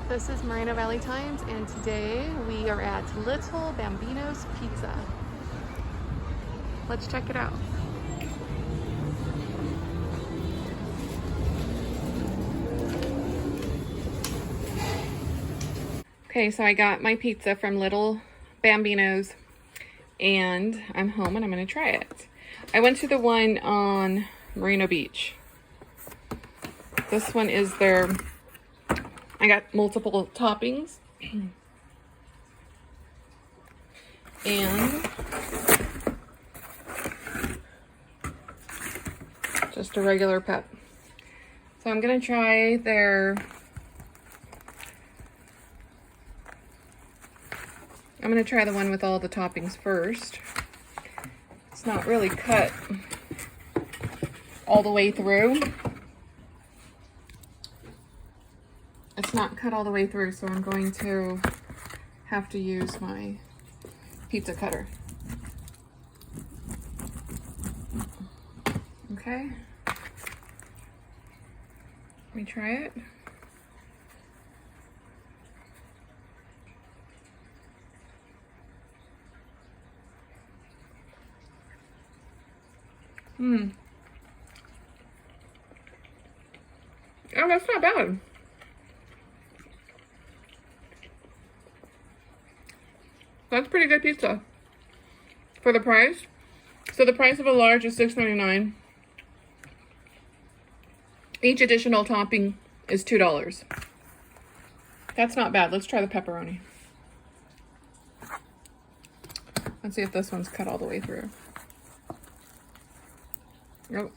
This is Moreno Valley Times, and today we are at Little Bambinos Pizza. Let's check it out. Okay, so I got my pizza from Little Bambinos, and I'm home and I'm gonna try it. I went to the one on Moreno Beach. This one is their, I got multiple toppings. And just a regular pep. So I'm gonna try their, I'm gonna try the one with all the toppings first. It's not really cut all the way through. It's not cut all the way through, so I'm going to have to use my pizza cutter. Okay. Let me try it. Oh, that's not bad. That's pretty good pizza for the price. So the price of a large is $6.99. Each additional topping is $2. That's not bad. Let's try the pepperoni. Let's see if this one's cut all the way through. Nope.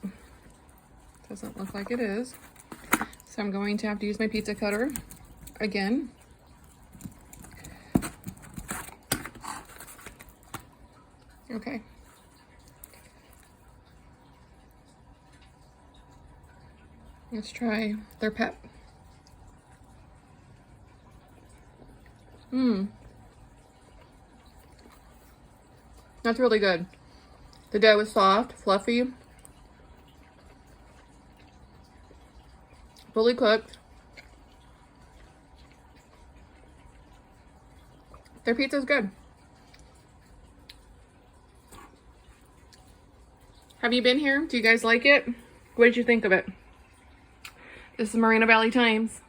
Doesn't look like it is. So I'm going to have to use my pizza cutter again. Okay. Let's try their pep. That's really good. The dough is soft, fluffy, fully cooked. Their pizza's good. Have you been here? Do you guys like it? What did you think of it? This is Moreno Valley Times.